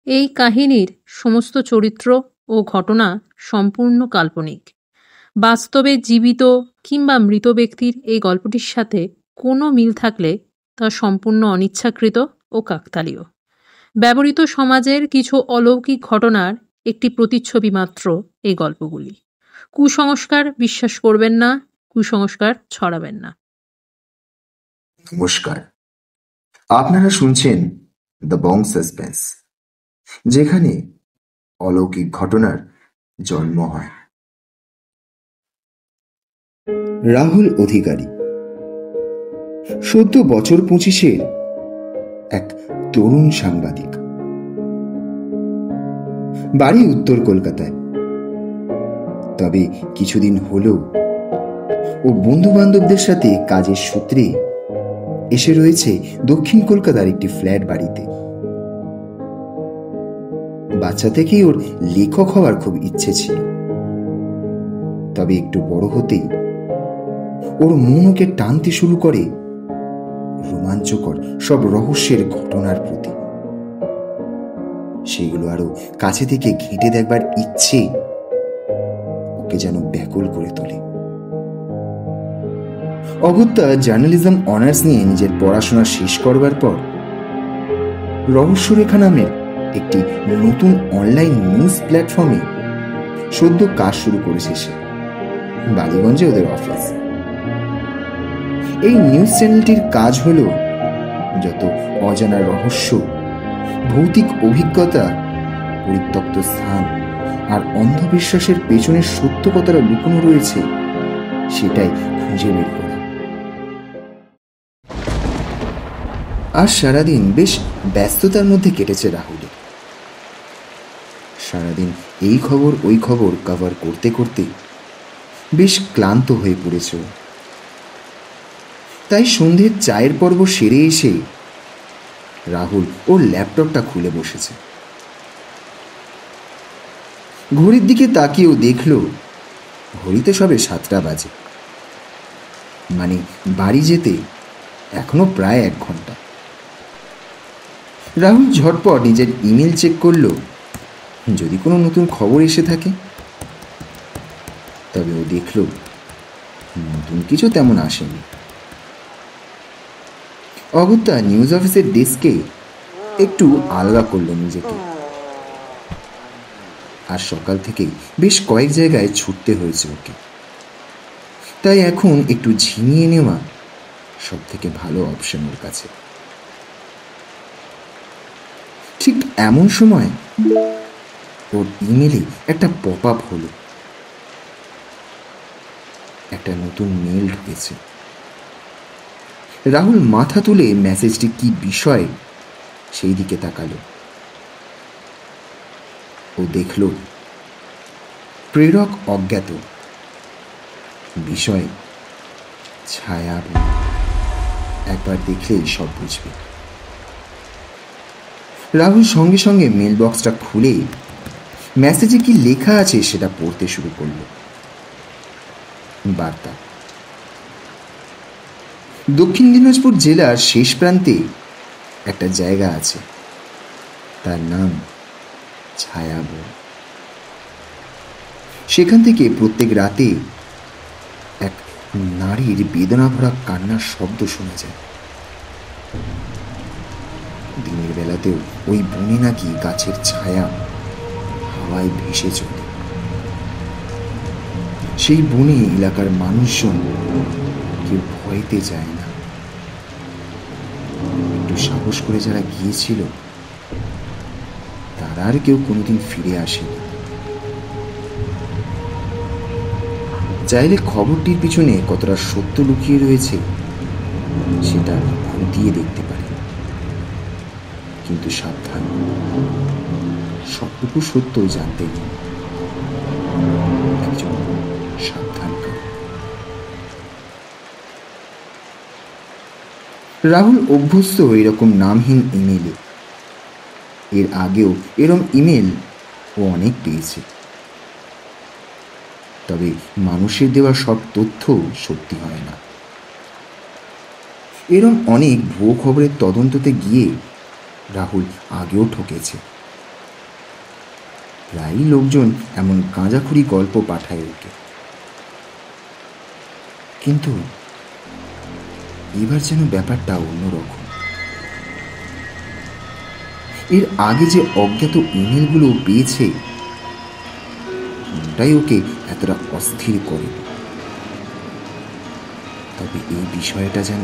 এই কাহিনীর সমস্ত চরিত্র ও ঘটনা সম্পূর্ণ কাল্পনিক। বাস্তবে জীবিত কিংবা মৃত ব্যক্তির এই গল্পটির সাথে কোনো মিল থাকলে তা সম্পূর্ণ অনিচ্ছাকৃত ও কাকতালীয়। ব্যবহৃত সমাজের কিছু অলৌকিক ঘটনার একটি প্রতিচ্ছবি মাত্র এই গল্পগুলি। কুসংস্কার বিশ্বাস করবেন না, কুসংস্কার ছড়াবেন না। নমস্কার, আপনারা শুনছেন দ্য বং সাসপেন্স, যেখানে অলৌকিক ঘটনার জন্ম হয়। রাহুল অধিকারী সদ্য বছর 25-এর এক তরুণ সাংবাদিক। বাড়ি উত্তর কলকাতায়। তবে কিছুদিন হলো ও বন্ধু বান্ধবদের সাথে কাজের সূত্রে এসে রয়েছে দক্ষিণ কলকাতার একটি ফ্ল্যাট বাড়িতে। বাচ্চা থেকেই ওর লেখক হওয়ার খুব ইচ্ছে ছিল। তবে একটু বড় হতেই ওর মন ওকে টানতে শুরু করে রোমাঞ্চকর সব রহস্যের ঘটনার প্রতি। সেগুলো আরো কাছে থেকে ঘেঁটে দেখবার ইচ্ছে ওকে যেন ব্যাকুল করে তোলে। অগত্যা জার্নালিজম অনার্স নিয়ে নিজের পড়াশোনা শেষ করবার পর রহস্যরেখা নামের একটি নতুন অনলাইন নিউজ প্ল্যাটফর্মে সদ্য কাজ শুরু করেছে সে। বালিগঞ্জে ওদের অফিস। এই নিউজ চ্যানেলটির কাজ হলো যত অজানা রহস্য, ভৌতিক অভিজ্ঞতা, পরিত্যক্ত স্থান আর অন্ধবিশ্বাসের পেছনের সত্য কথাটা লুকোনো রয়েছে সেটাই খুঁজে বের করা। আর সারাদিন বেশ ব্যস্ততার মধ্যে কেটেছে রাহুলের। সারাদিন এই খবর ওই খবর কভার করতে করতে বেশ ক্লান্ত হয়ে পড়েছে। তাই সন্ধ্যের চায়ের পর্ব সেরে এসে রাহুল ওর ল্যাপটপটা খুলে বসেছে। ঘড়ির দিকে তাকিয়েও দেখল ঘড়িতে সবে 7টা বাজে। মানে বাড়ি যেতে এখনো প্রায় 1 ঘন্টা। রাহুল ঝটপট নিজের ইমেল চেক করল যদি কোনো নতুন খবর এসে থাকে। তবে ও দেখল নতুন কিছু তেমন আসেনি। অগত্যা নিউজ অফিসের ডেস্কে একটু আলগা করল নিজেকে। আর সকাল থেকেই বেশ কয়েক জায়গায় ছুটতে হয়েছে ওকে। তাই এখন একটু ঝিমিয়ে নেওয়া সব থেকে ভালো অপশন ওর কাছে। ঠিক এমন সময় ওর ইমেলে একটা পপ আপ হলো। একটা নতুন মেল ঢুকেছে। রাহুল মাথা তুলে মেসেজটি কি বিষয় সেই দিকে তাকালো। ও দেখল প্রেরক অজ্ঞাত, বিষয় ছায়া। একবার দেখলেই সব বুঝবে। রাহুল সঙ্গে সঙ্গে মেল বক্সটা খুলে মেসেজে কি লেখা আছে সেটা পড়তে শুরু করল। বার্তা: দক্ষিণ দিনাজপুর জেলার শেষ প্রান্তে একটা জায়গা আছে, তার নাম ছায়াবন। সেখান থেকে প্রত্যেক রাতে এক নারীর বেদনা ভরা কান্নার শব্দ শোনা যায়। দিনের বেলাতেও ওই বনে নাকি গাছের ছায়া হাওয়ায় ভেসে চলে। সেই বনে এলাকার মানুষজন কেউ ভয়তে যায় না। একটু সাহস করে যারা গিয়েছিল তারা আর কেউ কোনোদিন ফিরে আসেনি। চাইলে খবরটির পিছনে কতটা সত্য লুকিয়ে রয়েছে সেটা খতিয়ে দেখতে পারে। কিন্তু সাবধান, সবটুকু সত্য জানতে নেই। একজন সাবধান। রাহুল অভ্যস্ত এরকম নামহীন ইমেলে। এর আগেও এরম ইমেল ও অনেক পেয়েছে। তবে মানুষের দেওয়া সব তথ্য সত্যি হয় না। এরম অনেক ভুয়ো খবরের তদন্ততে গিয়ে রাহুল আগেও ঠকেছে। প্রায়ই লোকজন এমন গাঁজাখুরি গল্প পাঠায় ওকে, কিন্তু এবার যেন ব্যাপারটা অন্যরকম। এর আগে যে অজ্ঞাত ইমেলগুলো পেয়েছে ওটাই ওকে এতটা অস্থির করে, তবে এই বিষয়টা যেন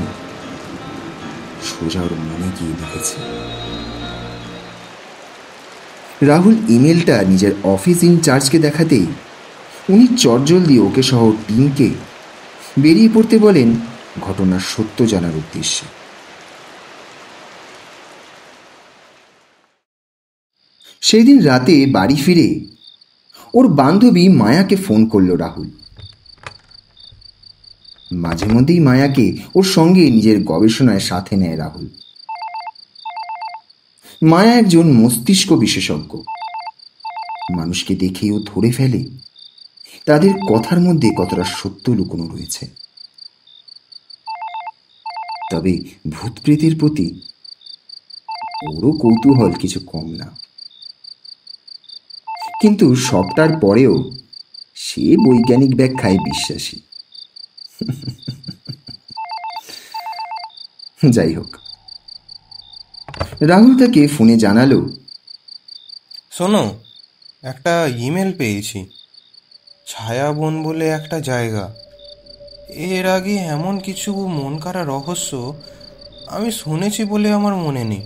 সোজা ওর মনে গিয়ে লেগেছে। রাহুল ইমেলটা নিজের অফিস ইনচার্জকে দেখাতেই উনি চটজলদি ওকে সহ টিমকে বেরিয়ে পড়তে বলেন ঘটনার সত্য জানার উদ্দেশ্যে। সেই দিন রাতে বাড়ি ফিরে ওর বান্ধবী মায়াকে ফোন করলো রাহুল। মাঝে মধ্যেই মায়াকে ওর সঙ্গে নিজের গবেষণায় সাথে নেয় রাহুল। মায়া একজন মস্তিষ্ক বিশেষজ্ঞ। মানুষকে দেখেও ধরে ফেলে তাদের কথার মধ্যে কতটা সত্য লুকোনো রয়েছে। তবে ভূত প্রেতের প্রতি ওরও কৌতূহল কিছু কম না, কিন্তু সবটার পরেও সে বৈজ্ঞানিক ব্যাখ্যায় বিশ্বাসী। যাই হোক, রাহুল তাকে ফোনে জানালো, শোনো, একটা ইমেল পেয়েছি, ছায়াবন বলে একটা জায়গা। এর আগে এমন কিছু মন কাড়া রহস্য আমি শুনেছি বলে আমার মনে নেই।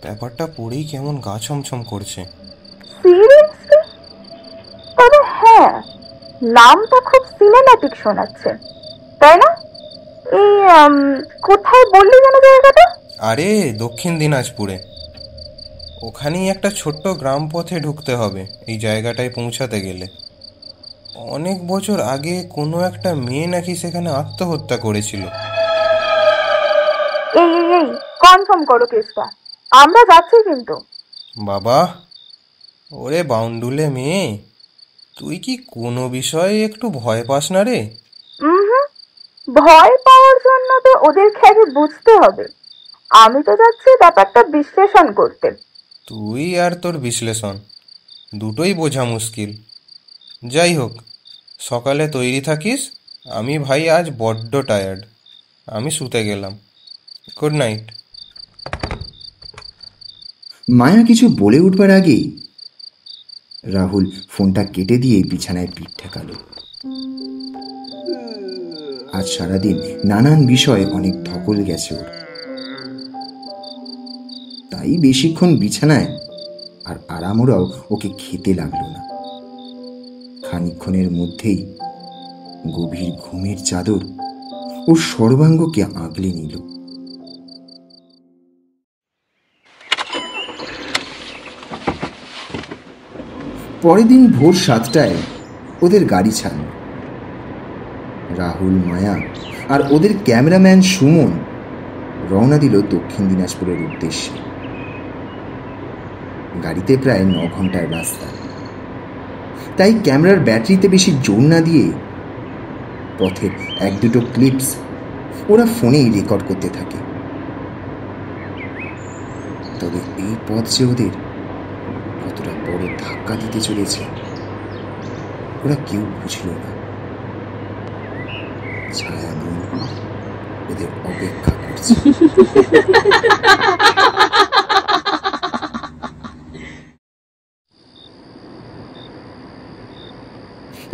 ব্যাপারটা পড়েই কেমন গা ছমছম করছে। সিরিয়াসলি? তবে হ্যাঁ, নামটা খুব সিনেম্যাটিক শোনাচ্ছে, তাই না? এই কোথায় বললি যেন জায়গাটা? আরে দক্ষিণ দিনাজপুরে। ওখানেই একটা ছোট্ট গ্রাম পথে ঢুকতে হবে এই জায়গাটায় পৌঁছাতে গেলে। অনেক বছর আগে কোনো একটা মেয়ে নাকি সেখানে আত্মহত্যা করেছিল। এই এই এই কনফার্ম করো কেসটা, আমরা যাচ্ছি কিন্তু। বাবা, ওরে বাউন্ডুলে মেয়ে, তুই কি কোনো বিষয়ে একটু ভয় পাস না রে? ভয় পাওয়ার জন্য তো ওদেরকে আগে বুঝতে হবে। আমি তো যাচ্ছি ব্যাপারটা বিশ্লেষণ করতে। তুই আর তোর বিশ্লেষণ দুটোই বোঝা মুশকিল। যাই হোক, সকালে তৈরি থাকিস। আমি ভাই আজ বড্ড টায়ার্ড, আমি শুতে গেলাম। Good night. মায়া কিছু বলে উঠবার আগেই রাহুল ফোনটা কেটে দিয়ে বিছানায় পিঠ ঠেকালো। আজ সারাদিন নানান বিষয়ে অনেক ধকল গেছে ওর, তাই বেশিক্ষণ বিছানায় আর আরামোরাও ওকে খেতে লাগলো না। খানিকক্ষণের মধ্যেই গভীর ঘুমের চাদর ওর সর্বাঙ্গকে আগলে নিল। পরের দিন ভোর 7টায় ওদের গাড়ি ছাড়ল। রাহুল, মায়া আর ওদের ক্যামেরাম্যান সুমন রওনা দিল দক্ষিণ দিনাজপুরের উদ্দেশ্যে। গাড়িতে প্রায় 9 ঘন্টার রাস্তা, তাই ক্যামেরার ব্যাটারিতে বেশি জোর না দিয়ে পথের 1-2 ক্লিপস ওরা ফোনেই রেকর্ড করতে থাকে। তবে এই পথ যে ওদের কতটা বড় ধাক্কা দিতে চলেছে ওরা কেউ বুঝল না। ছায়াবন ওদের অপেক্ষা করছে।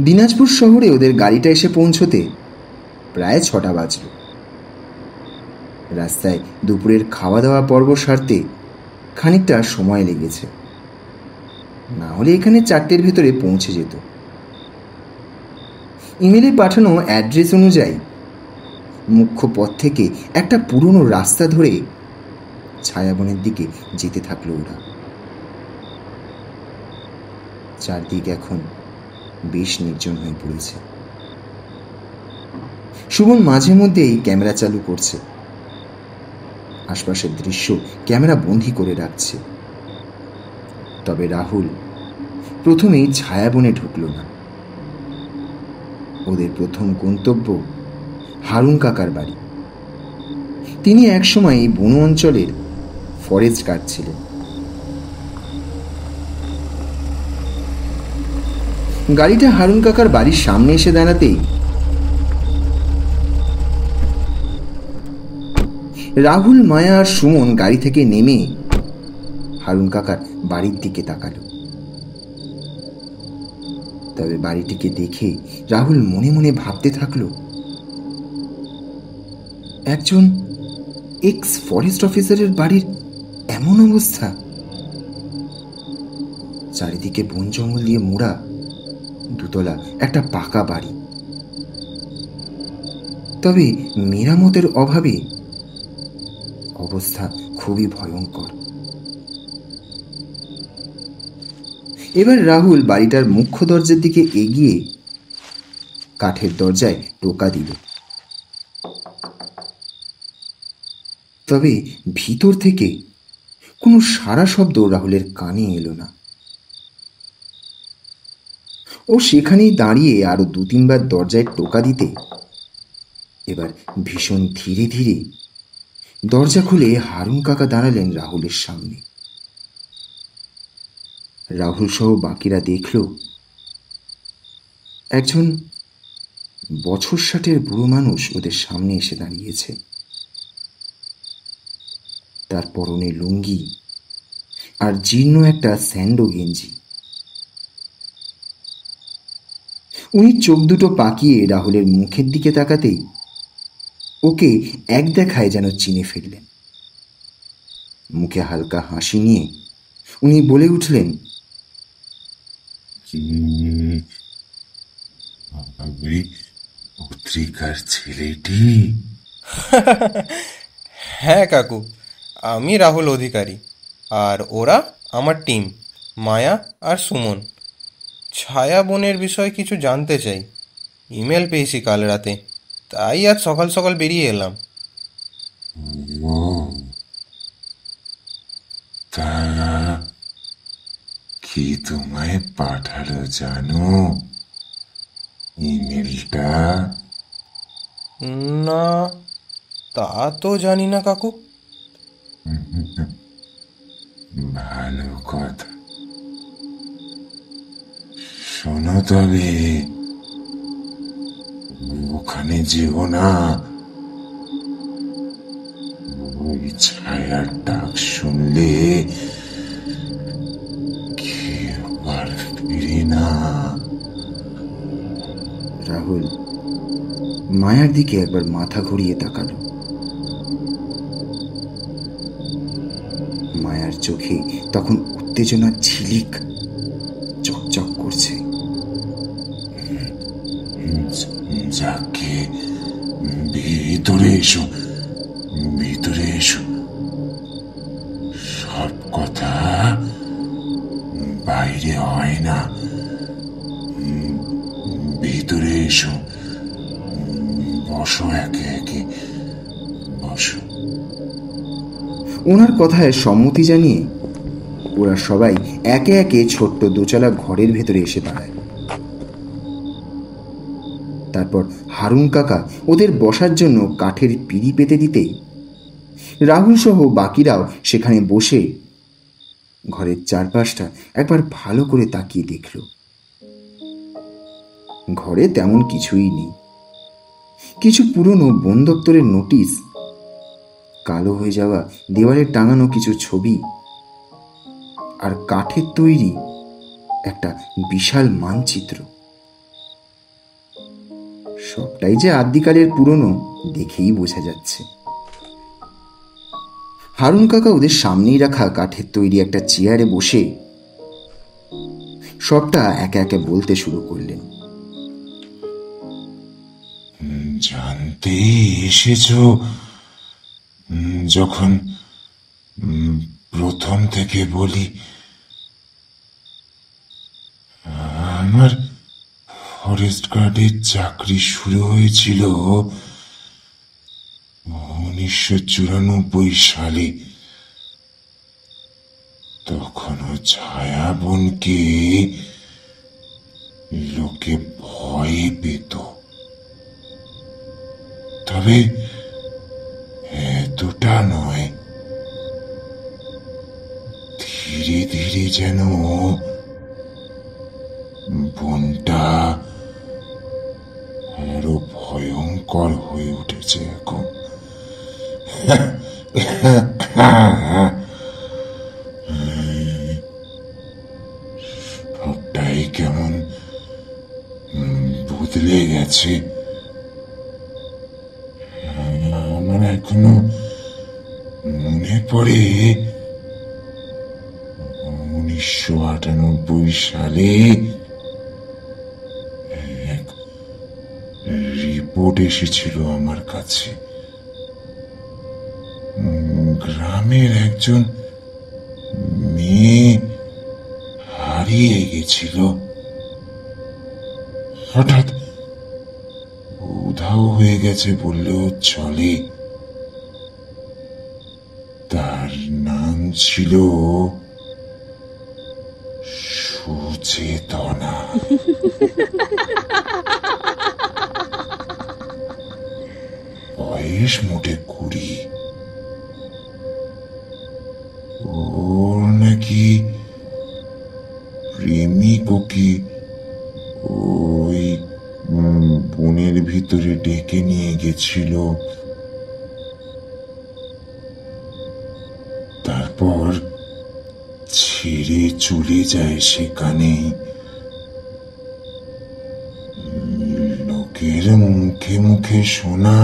দিনাজপুর শহরে ওদের গাড়িটা এসে পৌঁছতে প্রায় 6টা বাজল। রাস্তায় দুপুরের খাওয়া দাওয়া পর্ব সারতে খানিকটা সময় লেগেছে, না হলে এখানে 4টের ভেতরে পৌঁছে যেত। ইমেলে পাঠানো অ্যাড্রেস অনুযায়ী মুখ্য পথ থেকে একটা পুরনো রাস্তা ধরে ছায়াবনের দিকে যেতে থাকলো ওরা। চারদিক এখন বেশ নির্জন হয়ে পড়েছে। সুমন মাঝে মধ্যেই ক্যামেরা চালু করছে, আশপাশের দৃশ্য ক্যামেরা বন্দি করে রাখছে। তবে রাহুল প্রথমেই ছায়াবনে ঢুকল না। ওদের প্রথম গন্তব্য হারুন কাকার বাড়ি। তিনি একসময় এই বন অঞ্চলের ফরেস্ট গার্ড ছিলেন। গাড়িটা হারুন কাকার বাড়ির সামনে এসে দাঁড়াতেই রাহুল, মায়া আর সুমন গাড়ি থেকে নেমে হারুন কাকার বাড়ির দিকে তাকালো। তবে বাড়িটিকে দেখে রাহুল মনে মনে ভাবতে থাকলো, একজন এক্স ফরেস্ট অফিসারের বাড়ির এমন অবস্থা। চারিদিকে বন জঙ্গল দিয়ে মোড়া দুতলা একটা পাকা বাড়ি, তবে মেরামতের অভাবে অবস্থা খুবই ভয়ঙ্কর। এবার রাহুল বাড়িটার মুখ্য দরজার দিকে এগিয়ে কাঠের দরজায় টোকা দিল। তবে ভিতর থেকে কোনো সাড়া শব্দ রাহুলের কানে এলো না। ও সেখানেই দাঁড়িয়ে আরো 2-3 বার দরজায় টোকা দিতে এবার ভীষণ ধীরে ধীরে দরজা খুলে হারুন কাকা দাঁড়ালেন রাহুলের সামনে। রাহুল সহ বাকিরা দেখল একজন বছর 60-এর বুড়ো মানুষ ওদের সামনে এসে দাঁড়িয়েছে। তার পরনে লুঙ্গি আর জীর্ণ একটা স্যান্ডো গেঞ্জি। উনি চোখ দুটো পাকিয়ে রাহুলের মুখের দিকে তাকাতেই ওকে এক দেখায় যেন চিনে ফেললেন। মুখে হালকা হাসি নিয়ে উনি বলে উঠলেন, পত্রিকার ছেলেটি? হ্যাঁ কাকু, আমি রাহুল অধিকারী, আর ওরা আমার টিম, মায়া আর সুমন। ছায়া বনের বিষয়ে কিছু জানতে চাই। ইমেল পেয়েছি কাল রাতে, তাই আজ সকাল সকাল বেরিয়ে এলাম। ও, তা কি তোমায় পাঠালো জানো ইমেলটা? না, তা তো জানি না কাকু। ভালো কথা, শোনো তবে ওখানে যেও না। ওই ছায়ার ডাক শুনলে কেউ আর ফিরে না। রাহুল মায়ার দিকে একবার মাথা ঘুরিয়ে তাকালো। মায়ার চোখে তখন উত্তেজনার ঝিলিক চকচক করছে। যাকে ভিতরে এসো, ভিতরে এসো, সব কথা বাইরে হয় না। ভিতরে এসো, বসো, একে একে বসো। ওনার কথায় সম্মতি জানিয়ে ওরা সবাই একে একে ছোট্ট দোচালা ঘরের ভেতরে এসে দাঁড়ায়। তারপর হারুন কাকা ওদের বসার জন্য কাঠের পিঁড়ি পেতে দিতেই রাহুল সহ বাকিরাও সেখানে বসে ঘরের চারপাশটা একবার ভালো করে তাকিয়ে দেখল। ঘরে তেমন কিছুই নেই। কিছু পুরনো বন দপ্তরের নোটিশ, কালো হয়ে যাওয়া দেওয়ালে টাঙানো কিছু ছবি, আর কাঠের তৈরি একটা বিশাল মানচিত্র। সবটাই যে আদিকালের পুরনো দেখেই বোঝা যাচ্ছে। হারুন কাকা ওদের সামনেই রাখা কাঠের তৈরি একটা চেয়ারে বসে সবটা একে একে বলতে শুরু করলেন। জানতে এসেছ যখন প্রথম থেকে বলি, আমার ফরেস্ট গার্ডের চাকরি শুরু হয়েছিল 1994 সালে। তখনও ছায়া বনকে লোকে ভয় পেত, তবে এতটা নয়। ধীরে ধীরে যেন বনটা তারপরে 1998 সালে এক রিপোর্ট এসেছিল আমার কাছে। গ্রামের একজন মেয়ে হারিয়ে গেছিল, হঠাৎ উধাও হয়ে গেছে বললেও চলে। তার নাম ছিল সুচেতনা। বয়স মোটে 20। ওর নাকি প্রেমিক ওকে ওই বনের ভিতরে ডেকে নিয়ে গেছিল। তারপর ছেড়ে চলে যায় সেখানে। লোকের মুখে মুখে শোনা,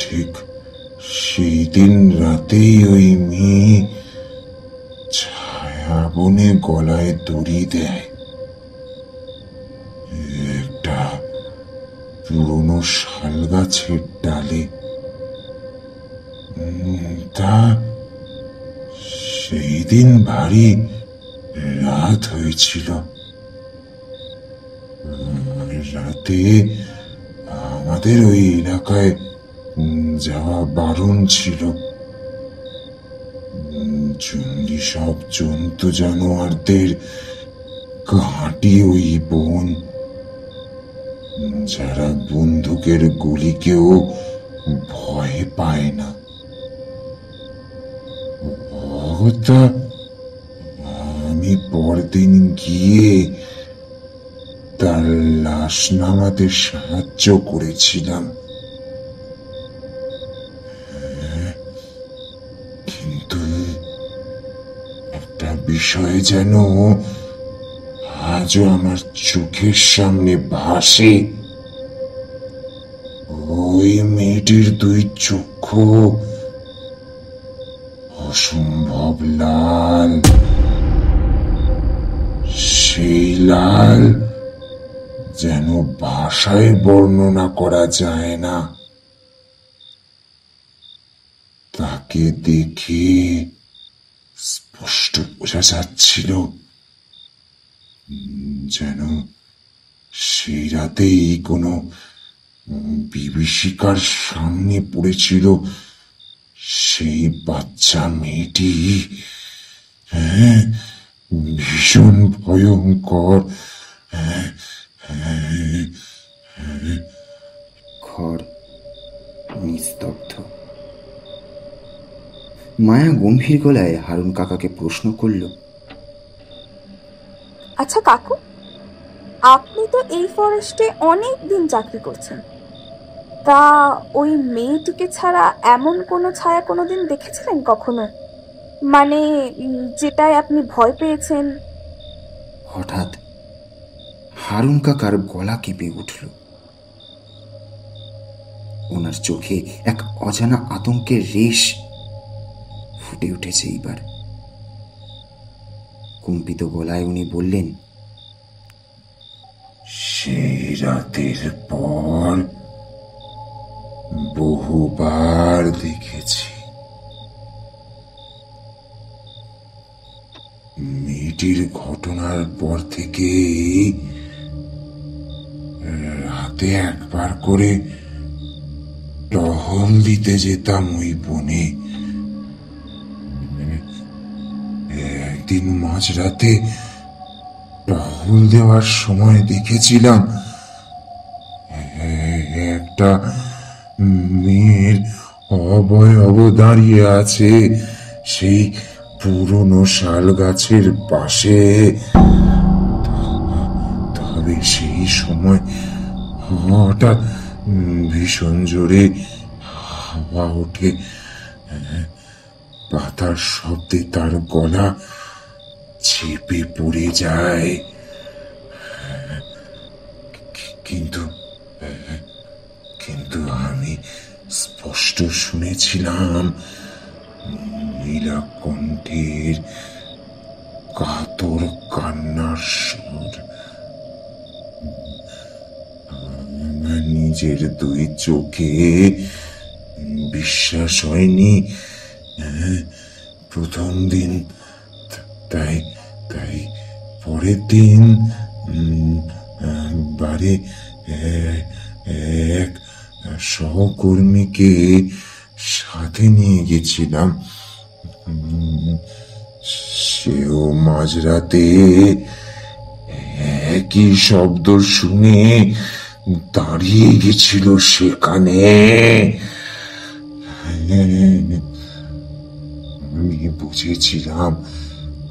ঠিক সেই দিন রাতেই ওই মেয়ে ছায়া বনে গলায় দড়ি দেয়। একটা পুরনো শাল গাছের ডালে। তা সেই দিন ভারী রাত হয়েছিল। রাতে আমাদের ওই এলাকায় যাওয়া বারণ ছিল। জঙ্গলি সব জন্তু জানোয়ারদের ঘাঁটি ওই বন, যারা বন্দুকের গুলিকেও ভয় পায় না। তা আমি পরদিন গিয়ে তার লাশ নামাতে সাহায্য করেছিলাম। কিন্তু একটা বিষয় যেন আজও আমার চোখের সামনে ভাসে। ওই মেয়েটির 2 চক্ষু অসম্ভব লাল। সেই লাল যেন ভাষায় বর্ণনা করা যায় না। তাকে দেখে স্পষ্ট বোঝা যাচ্ছিল যেন সেই রাতেই কোনো বিভীষিকার সামনে পড়েছিল সেই বাচ্চা মেয়েটি। হ্যাঁ, ভীষণ ভয়ঙ্কর। ঘর নিস্তব্ধ। মায়া গম্ভীর গলায় হারুন কাকাকে প্রশ্ন করল, আচ্ছা কাকু, আপনি তো এই ফরেস্টে অনেক দিন চাকরি করছেন, তা ওই মেয়েটিকে ছাড়া এমন কোনো ছায়া কোনোদিন দেখেছিলেন কখনো? মানে যেটায় আপনি ভয় পেয়েছেন? হঠাৎ হারুন কাকার গলা কেঁপে উঠল। ওনার চোখে এক অজানা আতঙ্কের রেশ ফুটে উঠেছে এইবার। কম্পিত গলায় উনি বললেন, সেই রাতের পর বহুবার দেখেছি। মেয়েটির ঘটনার পর থেকে রাতে একবার করে টহল দিতে যেতাম ওই বনে। একদিন মাঝরাতে টহল দেওয়ার সময় দেখেছিলাম একটা মেয়ের অবয়ব দাঁড়িয়ে আছে সেই পুরনো শাল গাছের পাশে। তবে সেই সময় হঠাৎ ভীষণ জোরে হাওয়া ওঠে। পাতার শব্দে তার গলা চেপে পড়ে যায়। কিন্তু কিন্তু আমি স্পষ্ট শুনেছিলাম নীলকণ্ঠের কাতর কান্নার সুর। আমার নিজের দুই চোখে বিশ্বাস হয়নি প্রথম দিন। তাই তাই পরের দিন বারে এক সহকর্মীকে সাথে নিয়ে গেছিলাম। সেও মাঝরাতে একই শব্দ শুনে দাঁড়িয়ে গেছিল সেখানে। আমি বুঝেছিলাম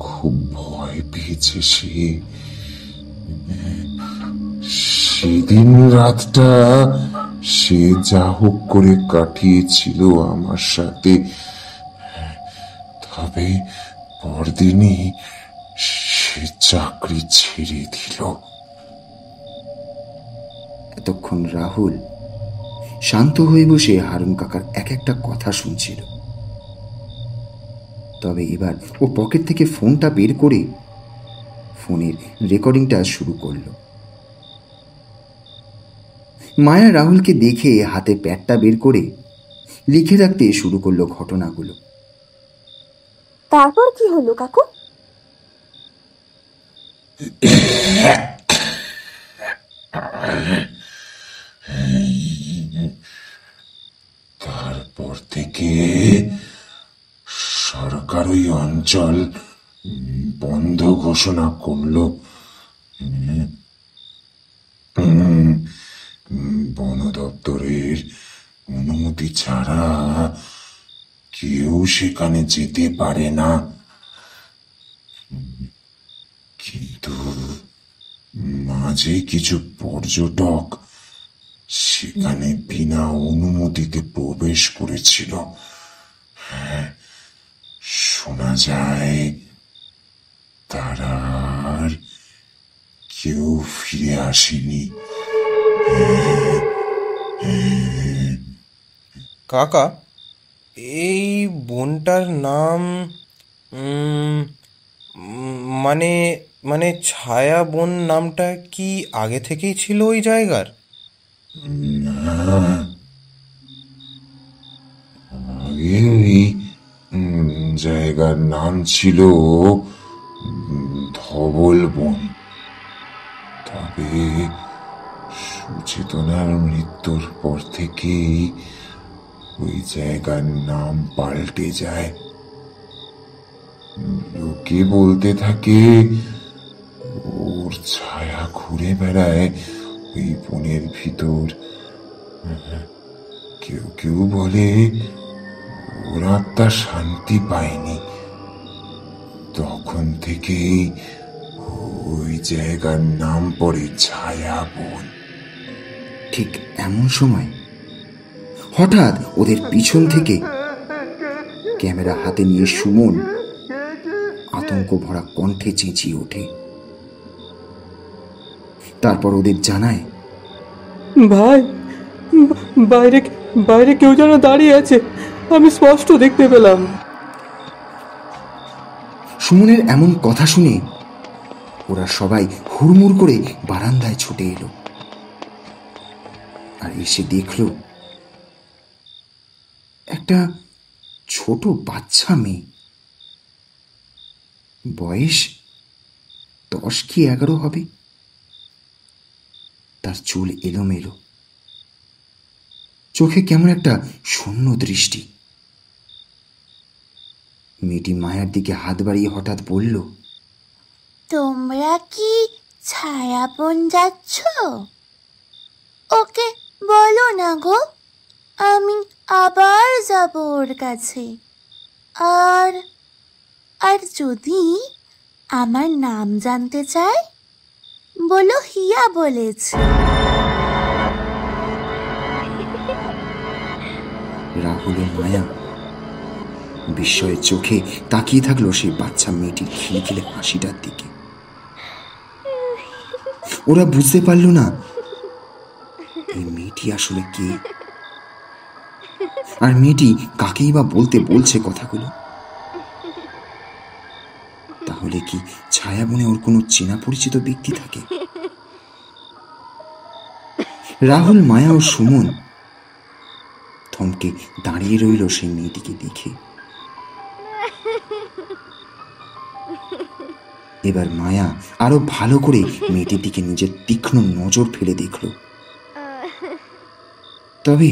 খুব ভয় পেয়েছে সে। সেদিন রাতটা সে যা হোক করে কাটিয়েছিল আমার সাথে। তবে পরদিনই সে চাকরি ছেড়ে দিল। এতক্ষণ রাহুল শান্ত হয়ে বসে হারুন কাকার এক একটা কথা শুনছিল। তবে এবার ও পকেট থেকে ফোনটা বের করে ফোনের রেকর্ডিংটা শুরু করলো। মায়া রাহুলকে দেখে হাতে প্যাডটা বের করে লিখে রাখতে শুরু করলো ঘটনাগুলো। তারপর কি হলো কাকু? তারপর থেকে সরকার ওই অঞ্চল বন্ধ ঘোষণা করলো। বন দপ্তরের অনুমতি ছাড়া কেউ সেখানে যেতে পারে না। কিন্তু মাঝে কিছু পর্যটক সেখানে বিনা অনুমতিতে প্রবেশ করেছিল। শোনা যায় তারা আর কেউ ফিরে আসেনি। কাকা, এই বনটার নাম মানে মানে ছায়া বন নামটা কি আগে থেকেই ছিল ওই জায়গার? আগে ওই জায়গার নাম ছিল ধবল বন। তবে সুচেতনার মৃত্যুর পর থেকেই ওই জায়গার নাম পাল্টে যায়। লোকে বলতে থাকে ওর ছায়া ঘুরে বেড়ায় ওই বনের ভিতর। কেউ কেউ বলে ওর আত্মা শান্তি পায়নি। তখন থেকেই ওই জায়গার নাম পড়ে ছায়া বন। ঠিক এমন সময় হঠাৎ ওদের পিছন থেকে ক্যামেরা হাতে নিয়ে সুমন আতঙ্ক ভরা কণ্ঠে চেঁচিয়ে ওঠে। তারপর ওদের জানায়, ভাই, বাইরে বাইরে কেউ যেন দাঁড়িয়ে আছে, আমি স্পষ্ট দেখতে পেলাম। সুমনের এমন কথা শুনে ওরা সবাই হুড়মুড় করে বারান্দায় ছুটে এলো। আর এসে দেখল একটা ছোট বাচ্চা মেয়ে, বয়স 10 কি 11 হবে। তার চুল এলোমেলো, চোখে কেমন একটা শূন্য দৃষ্টি। মেয়েটি মায়ার দিকে হাত বাড়িয়ে হঠাৎ বলল, তোমরা কি ছায়াবন যাচ্ছ? ওকে বলো না গো, আমি আবার যাব ওর কাছে। আর আর যদি আমার নাম জানতে চায়, বলো হিয়া বলেছে। রাহুল ও মায়া বিস্ময়ের চোখে তাকিয়ে থাকলো সেই বাচ্চা মেয়েটির খিলখিলে হাসিটার দিকে। ওরা বুঝতে পারল না এই মেয়েটি আসলে কে। আর মেয়েটি কাকেই বা বলতে বলছে কথাগুলো? তাহলে কি ছায়া বনে ওর কোনো চেনা পরিচিত ব্যক্তি থাকে? রাহুল, মায়া ও সুমন থমকে দাঁড়িয়ে রইল সেই মেয়েটিকে দেখে। এবার মায়া আরো ভালো করে মেয়েটির দিকে নিজের তীক্ষ্ণ নজর ফেলে দেখল। তবে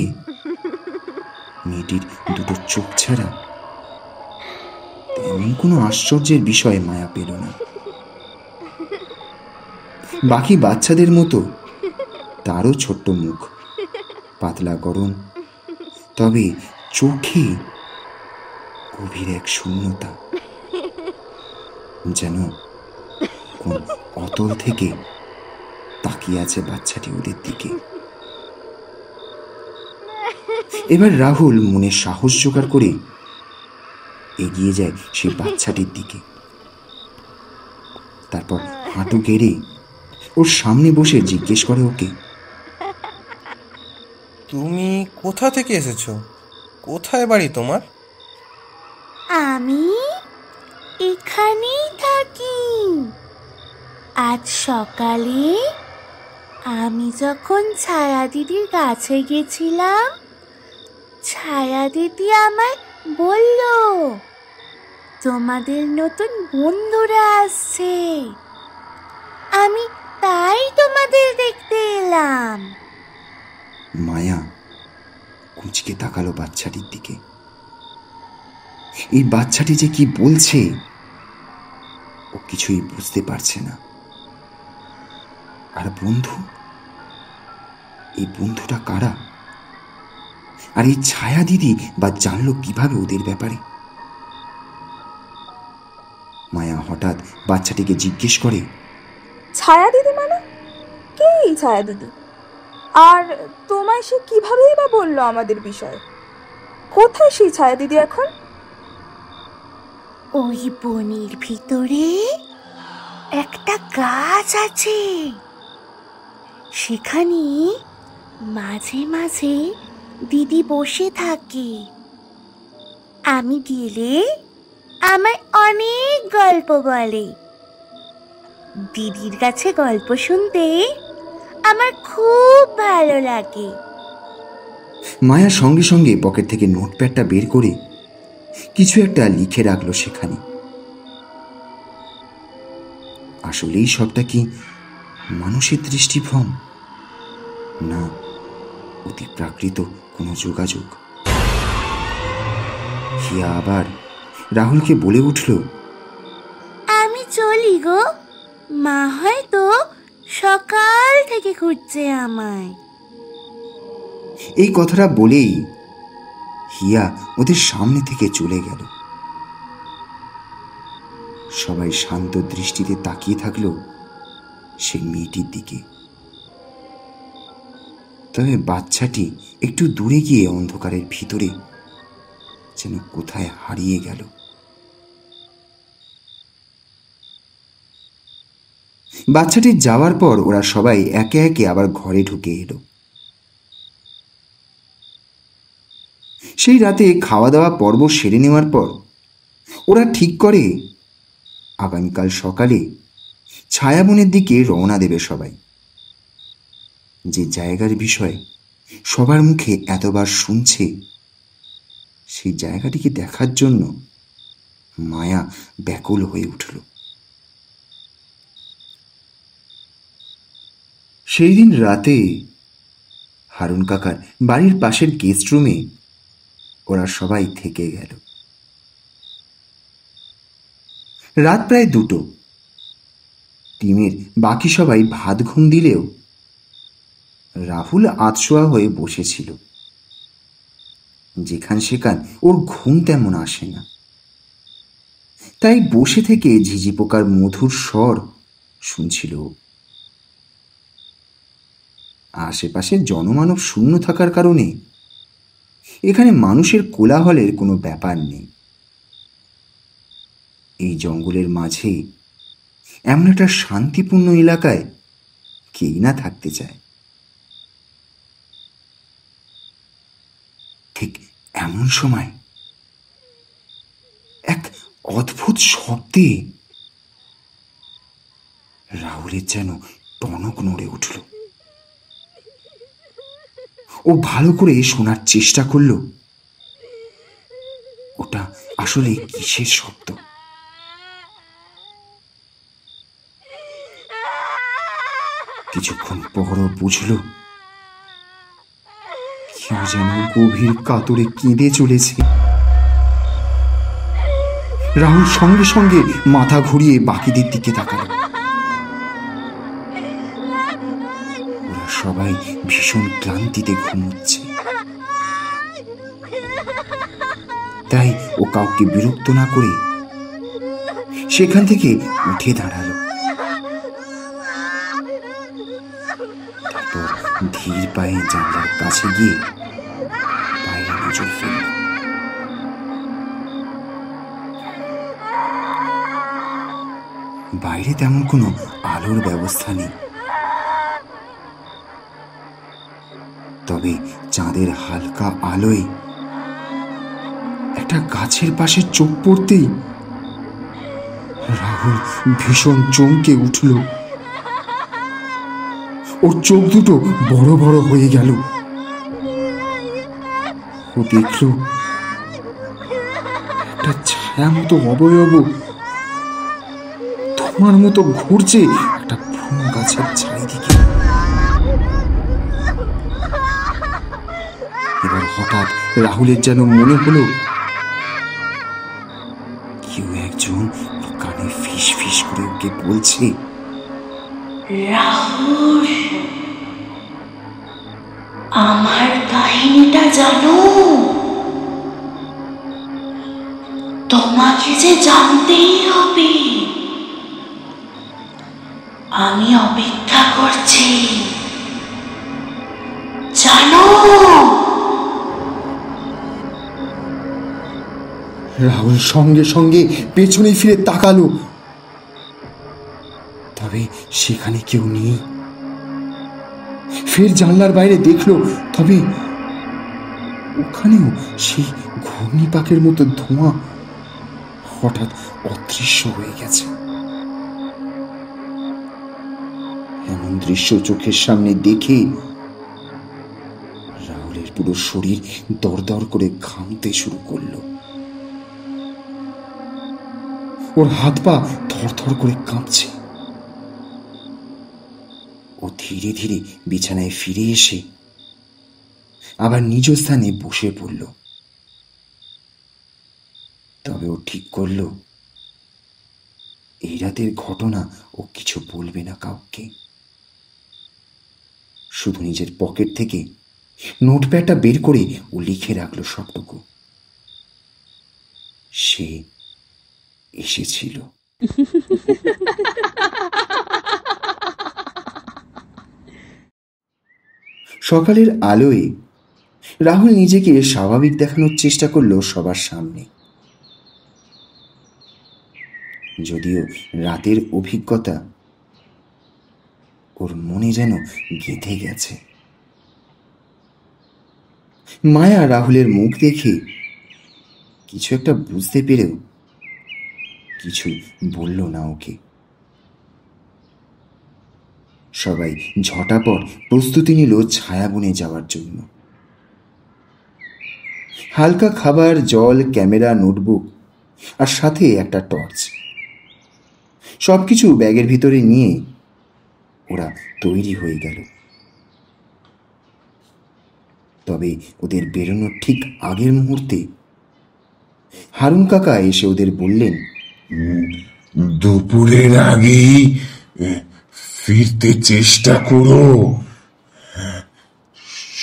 মেয়েটির দুটো চোখ ছাড়া তেমন কোনো আশ্চর্যের বিষয় মায়া পেল না। বাকি বাচ্চাদের মতো তারও ছোট্ট মুখ, পাতলা গরম, তবে চোখে গভীর এক শূন্যতা, যেন কোন অতল থেকে তাকিয়ে আছে বাচ্চাটি ওদের দিকে। এবার রাহুল মনে সাহস জোগাড় করে এগিয়ে যায় সেই বাচ্চাটির দিকে। তারপর হাঁটু গেড়ে ওর সামনে বসে জিজ্ঞেস করে ওকে, তুমি কোথা থেকে এসেছো? কোথায় বাড়ি তোমার? আমি এখানেই থাকি। আজ সকালে আমি যখন ছায়া দিদির কাছে গেছিলাম, ছায়া দিদি আমায় বলল তোমাদের নতুন বন্ধুরা আসছে। আমি তাই তোমাদের দেখতে এলাম। মায়া কুঁচকে তাকালো বাচ্চাটির দিকে। এই বাচ্চাটি যে কি বলছে ও কিছুই বুঝতে পারছে না। আর বন্ধু, এই বন্ধুটা কারা? আর এই ছায়া দিদি বা জানলো কিভাবে ওদের ব্যাপারে? মায়া হঠাৎ বাচ্চাটিকে জিজ্ঞেস করে, ছায়া দিদি মানে কে এই ছায়া দিদি? আর তোমায় সে কিভাবেই বা বললো আমাদের বিষয়ে? কোথায় সেই ছায়া দিদি এখন? ওই বনের ভিতরে একটা গাছ আছে, সেখানে মাঝে মাঝে দিদি বসে থাকে। আমি গেলে আমায় অনেক গল্প বলে। দিদির কাছে গল্প শুনতে আমার খুব ভালো লাগে। মায়া সঙ্গে সঙ্গে পকেট থেকে নোটপ্যাডটা বের করে কিছু একটা লিখে রাখলো সেখানে। আসলেই সবটা কি মানুষের দৃষ্টিভ্রম, না অতিপ্রাকৃত কোনো যোগাযোগ? হিয়া আবার রাহুলকে বলে উঠল, আমি চলি গো, মা হয়তো সকাল থেকে খুঁজছে আমায়। এই কথাটা বলেই হিয়া ওদের সামনে থেকে চলে গেল। সবাই শান্ত দৃষ্টিতে তাকিয়ে থাকলো সেই মেয়েটির দিকে। তবে বাচ্চাটি একটু দূরে গিয়ে অন্ধকারের ভিতরে যেন কোথায় হারিয়ে গেল। বাচ্চাটির যাওয়ার পর ওরা সবাই একে একে আবার ঘরে ঢুকে এলো। সেই রাতে খাওয়া দাওয়া পর্ব সেরে নেওয়ার পর ওরা ঠিক করে আগামীকাল সকালে ছায়াবনের দিকে রওনা দেবে সবাই। যে জায়গার বিষয়ে সবার মুখে এতবার শুনছে, সেই জায়গাটিকে দেখার জন্য মায়া ব্যাকুল হয়ে উঠল। সেই দিন রাতে হারুন কাকার বাড়ির পাশের গেস্ট রুমে ওরা সবাই থেকে গেল। রাত প্রায় 2টো। টিমের বাকি সবাই ভাত ঘুম দিলেও রাহুল আতশোয়া হয়ে বসেছিল। যেখান সেখান ওর ঘুম তেমন আসে না, তাই বসে থেকে ঝিঝি পোকার মধুর স্বর শুনছিল। আশেপাশে জনমানব শূন্য থাকার কারণে এখানে মানুষের কোলাহলের কোনো ব্যাপার নেই। এই জঙ্গলের মাঝে এমন একটা শান্তিপূর্ণ এলাকায় কেই না থাকতে চায়। ঠিক এমন সময় এক অদ্ভুত শব্দে রাহুলের যেন টনক নড়ে উঠল। ও ভালো করে শোনার চেষ্টা করল ওটা আসলে কিসের শব্দ। কিছুক্ষণ পর বুঝল কেউ যেন গভীর কাতরে কেঁদে চলেছে। রাহুল সঙ্গে সঙ্গে মাথা ঘুরিয়ে বাকিদের দিকে তাকালো। ওরা সবাই ভীষণ ক্লান্তিতে ঘুমোচ্ছে, তাই ও কাউকে বিরক্ত না করে সেখান থেকে উঠে দাঁড়ালো। তারপর ধীর পায়ে জানলার কাছে গিয়ে বাইরে নজর ফেলল। বাইরে তেমন কোনো আলোর ব্যবস্থা নেই, তবে চাঁদের হালকা আলোয় একটা গাছের পাশে চোখ পড়তেই রাহুল ভীষণ চমকে উঠল। ওর চোখ দুটো বড় বড় হয়ে গেল। ও দেখল একটা ছায়া মতো অবয়ব তোমার মতো ঘুরছে একটা পুরনো গাছের চারিদিকে। এবার হঠাৎ রাহুলের যেন মনে হলো কেউ একজন কানে ফিস ফিস করে ওকে বলছে, রাহুল, আমার কাহিনীটা জানো? তোমাকে যে জানতেই হবে। আমি অপেক্ষা করছি, জানো? রাহুল সঙ্গে সঙ্গে পেছনে ফিরে তাকালো, তবে সেখানে কেউ নেই। ফের জানলার বাইরে দেখলো, তবে ওখানেও সেই ঘূর্ণিপাকের মতো ধোঁয়া হঠাৎ অদৃশ্য হয়ে গেছে। এমন দৃশ্য চোখের সামনে দেখে রাহুলের পুরো শরীর দরদর করে ঘামতে শুরু করলো। ওর হাত পা থরথর করে কাঁপছে। ও ধীরে ধীরে বিছানায় ফিরে এসে আবার নিজ স্থানে বসে পড়ল। তবে ও ঠিক করল এই রাতের ঘটনা ও কিছু বলবে না কাউকে। শুধু নিজের পকেট থেকে নোটপ্যাডটা বের করে ও লিখে রাখলো সবটুকু। সে এসেছিল। সকালের আলোয় রাহুল নিজেকে স্বাভাবিক দেখানোর চেষ্টা করলো সবার সামনে। যদিও রাতের অভিজ্ঞতা ওর মনে যেন গেঁথে গেছে। মায়া রাহুলের মুখ দেখে কিছু একটা বুঝতে পেরেও কিছু বলল না ওকে। সবাই ঝটাপট প্রস্তুতি নিল ছায়াবনে যাওয়ার জন্য। হালকা খাবার, জল, ক্যামেরা, নোটবুক আর সাথে একটা টর্চ, সবকিছু ব্যাগের ভিতরে নিয়ে ওরা তৈরি হয়ে গেল। তবে ওদের বেরোনোর ঠিক আগের মুহূর্তে হারুন কাকা এসে ওদের বললেন, দুপুরের আগেই ফিরতে চেষ্টা করো।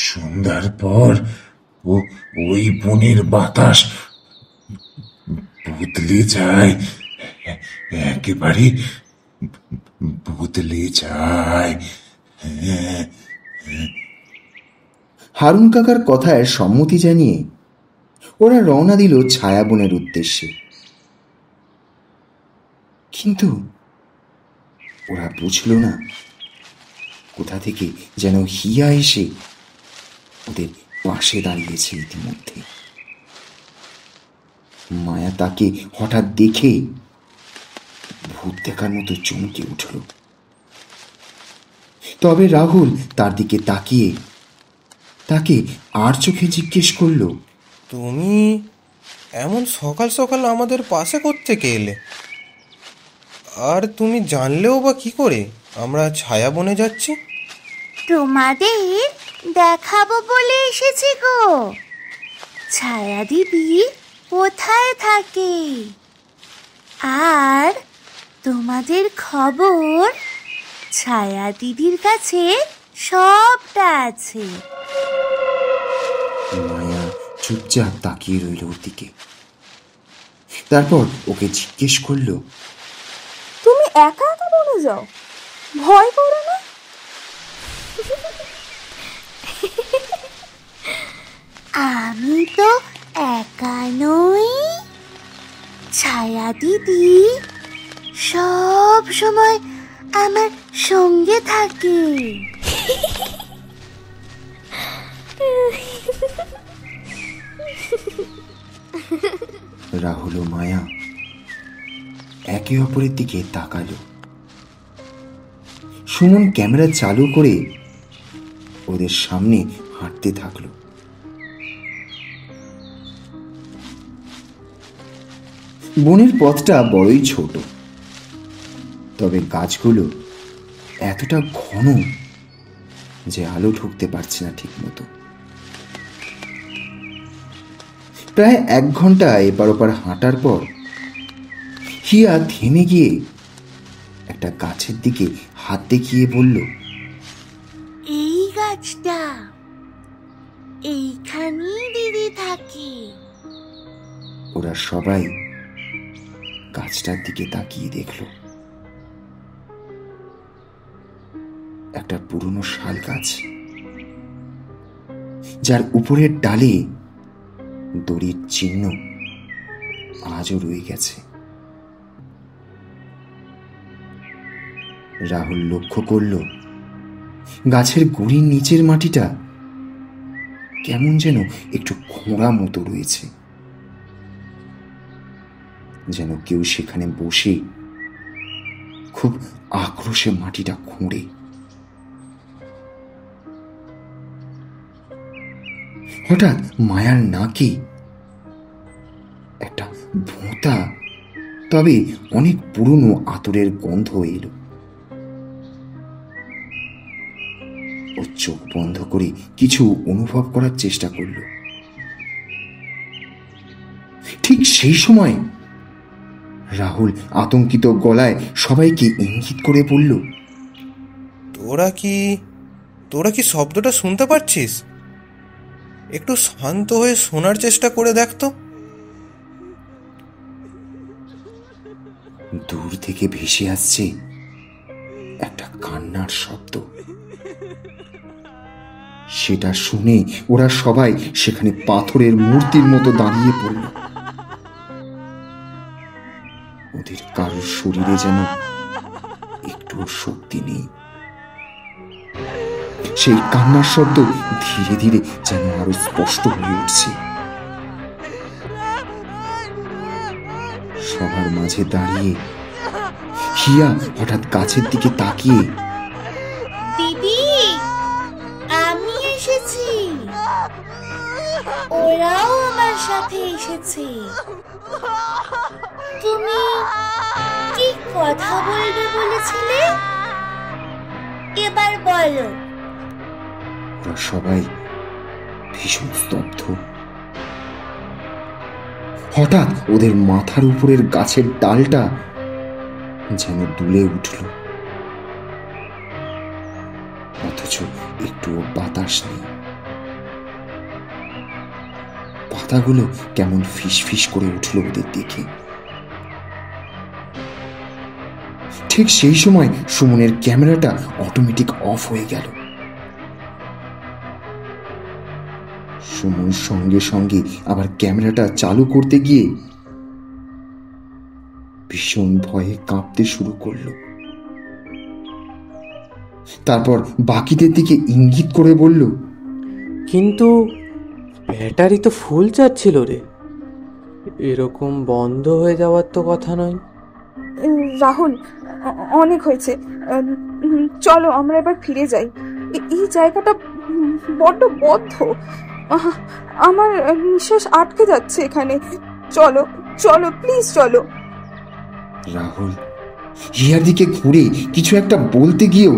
সন্ধ্যার পর ওই বনের বাতাস বদলে যায়, একেবারে বদলে যায়। হারুন কাকার কথায় সম্মতি জানিয়ে ওরা রওনা দিল ছায়াবনের উদ্দেশ্যে। কিন্তু ওরা বুঝল না কোথা থেকে যেন হিয়া এসে ওদের পাশে দাঁড়িয়েছে ইতিমধ্যে। মায়া তাকে হঠাৎ দেখে ভূত দেখার মতো চমকে উঠল। তবে রাহুল তার দিকে তাকিয়ে তাকে আর চোখে জিজ্ঞেস করলো, তুমি এমন সকাল সকাল আমাদের পাশে কোত্থেকে এলে? আর তুমি জানলেও বা কি করে আমরা ছায়া বনে যাচ্ছি? তোমাদের দেখাবো বলে এসেছি গো, ছায়া দিদি কোথায় থাকে আর তোমাদের খবর ছায়া দিদির কাছে সবটা আছে। মায়া চুপচাপ তাকিয়ে রইল ওর দিকে। তারপর ওকে জিজ্ঞেস করলো, তুমি একা একা বনে যাও, ভয় করো না? আমি তো একা নই, ছায়া দিদি সব সময় আমার সঙ্গে থাকে। রাহুল ও মায়া একে অপরের দিকে তাকালো। সুমন ক্যামেরা চালু করে ওদের সামনে হাঁটতে থাকলো। বনের পথটা বড়ই ছোট, তবে গাছগুলো এতটা ঘন যে আলো ঢুকতে পারছে না ঠিক মতো। প্রায় 1 ঘন্টা এপার ওপার হাঁটার পর হিয়া থেমে গিয়ে একটা গাছের দিকে হাত দেখিয়ে বলল, এই গাছটা, এইখানেই দিদি থাকে। ওরা সবাই গাছটার দিকে তাকিয়ে দেখল। একটা পুরনো শাল গাছ, যার উপরের ডালে দড়ির চিহ্ন আজও রয়ে গেছে। রাহুল লক্ষ্য করল গাছের গুড়ির নিচের মাটিটা কেমন যেন একটু খোঁড়া মতো রয়েছে, যেন কেউ সেখানে বসে খুব আক্রোশে মাটিটা খুঁড়ে। হঠাৎ মায়ার নাকে একটা ভোঁতা তবে অনেক পুরনো আতরের গন্ধ এলো। ও চোখ বন্ধ করে কিছু অনুভব করার চেষ্টা করল। ঠিক সেই সময় রাহুল আতঙ্কিত গলায় সবাইকে ইঙ্গিত করে বলল, তোরা কি শব্দটা শুনতে পাচ্ছিস? একটু শান্ত হয়ে শোনার চেষ্টা করে দেখ তো। দূর থেকে ভেসে আসছে একটা কান্নার শব্দ। সেটা শুনে ওরা সবাই সেখানে পাথরের মূর্তির মতো দাঁড়িয়ে পড়ল। ওদের কারোর শরীরে যেন একটু শক্তি নেই। সেই কান্নার শব্দ ধীরে ধীরে যেন আরো স্পষ্ট হয়ে উঠছে। সবার মাঝে দাঁড়িয়ে হিয়া হঠাৎ গাছের দিকে তাকিয়ে, দিদি, আমি এসেছি, ওরাও আমার সাথে এসেছে। তুমি কি কথা বলবে বলেছিলে? এবার বলো। ওরা সবাই ভীষণ স্তব্ধ। হঠাৎ ওদের মাথার উপরের গাছের ডালটা যেন দুলে উঠল, অথচ একটুও বাতাস নেই। পাতাগুলো কেমন ফিসফিস করে উঠল ওদের দেখে। ঠিক সেই সময় সুমনের ক্যামেরাটা অটোমেটিক অফ হয়ে গেল। সুমন সঙ্গে সঙ্গে আবার ক্যামেরাটা চালু করতে গিয়ে ভীষণ ভয়ে কাঁপতে শুরু করলো। তারপর বাকিদের দিকে ইঙ্গিত করে বলল, কিন্তু ব্যাটারি তো ফুল চার্জ ছিল রে। এরকম বন্ধ হয়ে যাওয়ার তো কথা নয়। রাহুল, অনেক হয়েছে। চলো আমরা এবার ফিরে যাই। এই জায়গাটা বড্ড বদ্ধ। আহ, আমার নিঃশ্বাস আটকে যাচ্ছে এখানে। চলো চলো, প্লিজ চলো। রাহুল হিয়ার দিকে ঘুরে কিছু একটা বলতে গিয়েও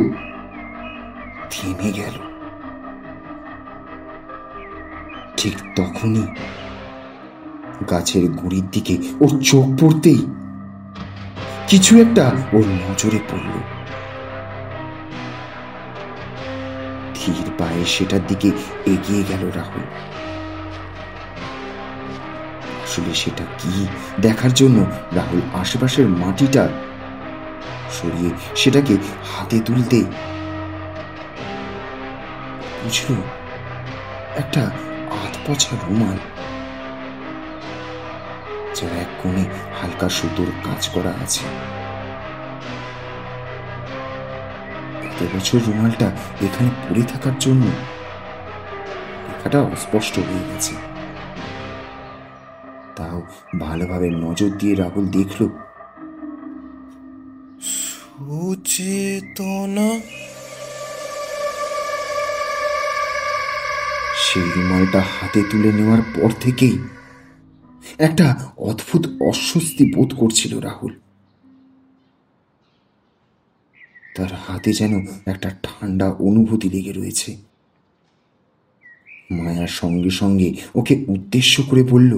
থেমে গেল। ঠিক তখনই গাছের গুড়ির দিকে ওর চোখ পড়তেই কিছু একটা ওর নজরে পড়ল। ধীর পায়ে সেটার দিকে এগিয়ে গেল রাহুল। আসলে সেটা কি দেখার জন্য রাহুল আশেপাশের মাটিটা সরিয়ে সেটাকে হাতে তুলতে বুঝল একটা আধপোছা রুমাল, যার এক কোণে হালকা সুতোর কাজ করা আছে। এত বছর রুমালটা এখানে পড়ে থাকার জন্য লেখাটা অস্পষ্ট হয়ে গেছে। তাও ভালোভাবে নজর দিয়ে রাহুল দেখল সুচেতনা। সেই রুমালটা হাতে তুলে নেওয়ার পর থেকেই একটা অদ্ভুত অস্বস্তি বোধ করছিল রাহুল। তার হাতে যেন একটা ঠান্ডা অনুভূতি লেগে রয়েছে। মায়ার সঙ্গে সঙ্গে ওকে উদ্দেশ্য করে বলল,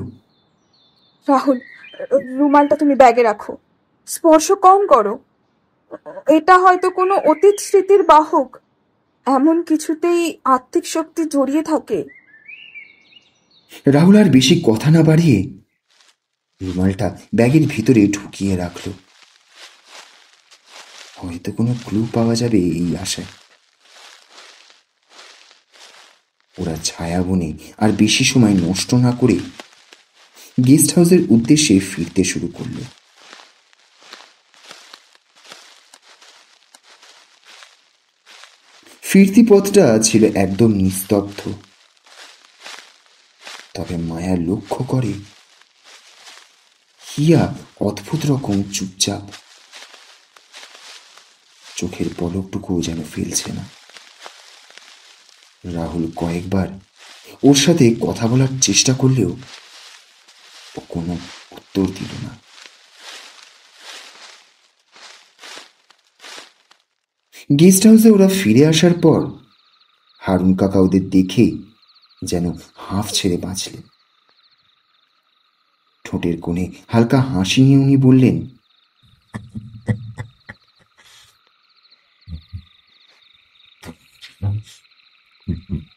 রাহুল, রুমালটা তুমি ব্যাগে রাখো, স্পর্শ কম করো। এটা হয়তো কোনো অতীত স্মৃতির বাহক। এমন কিছুতেই আত্মিক শক্তি জড়িয়ে থাকে। রাহুল আর বেশি কথা না বাড়িয়ে রুমালটা ব্যাগের ভিতরে ঢুকিয়ে রাখল। হয়তো কোনো ক্লু পাওয়া যাবে এই আশায়। ওরা ছায়াবনে আর বেশি সময় নষ্ট না করে গেস্ট হাউসের উদ্দেশ্যে ফিরতে শুরু করল। ফিরতি পথটা ছিল একদম নিস্তব্ধ। তবে মায়া লক্ষ্য করে হিয়া অদ্ভুত রকম চুপচাপ, চোখের পলকটুকুও যেন ফেলছে না। রাহুল কয়েকবার ওর সাথে কথা বলার চেষ্টা করলেও ও কোনো উত্তর দিল না। গেস্ট হাউসে ওরা ফিরে আসার পর হারুন কাকা ওদের দেখে যেন হাঁফ ছেড়ে বাঁচলেন। ঠোঁটের কোণে হালকা হাসি নিয়ে উনি বললেন,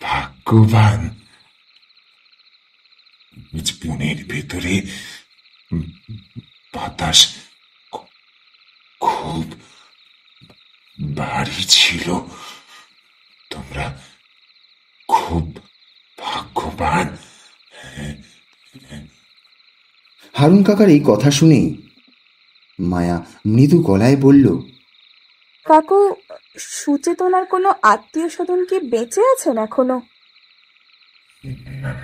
ভাগ্যবান। বনের ভেতরে বাতাস খুব ভারী ছিল। তোমরা খুব ভাগ্যবান। হারুন কাকার এই কথা শুনে মায়া মৃদু গলায় বলল, কাকু, সুচেতনার কোনো আত্মীয় স্বজন কি বেঁচে আছেন এখনো?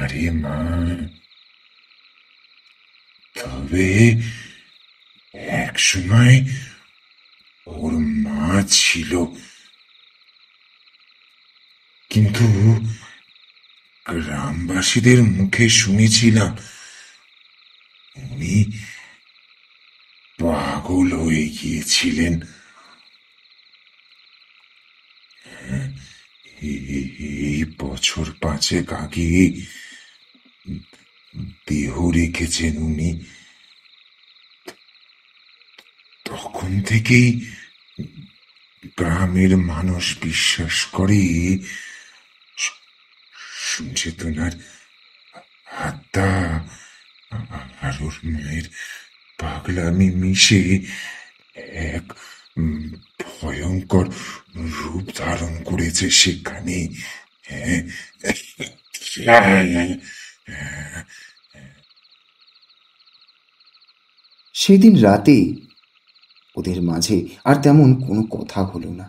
আরে মা, তবে এক সময় ওর মা ছিল, কিন্তু গ্রামবাসীদের মুখে শুনেছিলাম উনি পাগল হয়ে গিয়েছিলেন। এই বছর 5 আগে দেহ রেখেছেন উনি। তখন থেকেই গ্রামের মানুষ বিশ্বাস করে সুচেতনার আত্মা আর ওর মায়ের পাগলামি মিশে এক ভয়ঙ্কর রূপ ধারণ করেছে সেখানে। সেদিন রাতে ওদের মাঝে আর তেমন কোনো কথা হলো না।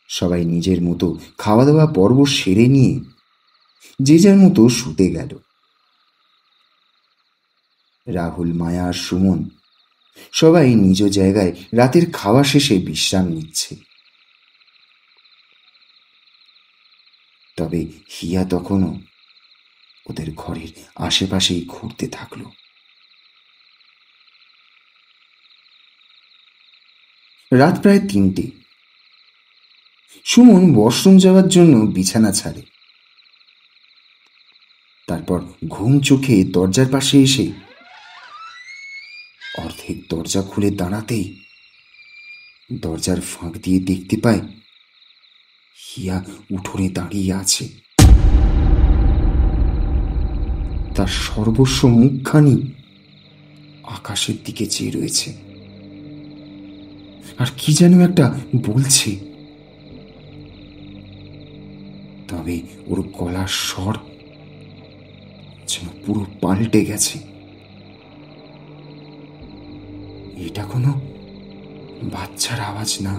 সবাই নিজের মতো খাওয়া দাওয়া পর্ব সেরে নিয়ে যে যার মতো শুতে গেল। রাহুল, মায়া আর সুমন সবাই নিজ জায়গায় রাতের খাওয়া শেষে বিশ্রাম নিচ্ছে। তবে হিয়া তখনও ওদের ঘরের আশেপাশেই ঘুরতে থাকলো। রাত প্রায় 3টে। সুমন ওয়াশরুম যাওয়ার জন্য বিছানা ছাড়ে। তারপর ঘুম চোখে দরজার পাশে এসে অর্ধেক দরজা খুলে দাঁড়াতেই দরজার ফাঁক দিয়ে দেখতে পায় হিয়া উঠোনে দাঁড়িয়ে আছে। তার সর্বস্ব মুখখানি আকাশের দিকে চেয়ে রয়েছে, আর কি যেন একটা বলছে। তবে ওর গলার স্বর যেন পুরো পাল্টে গেছে। এটা কোনো বাচ্চার আওয়াজ না।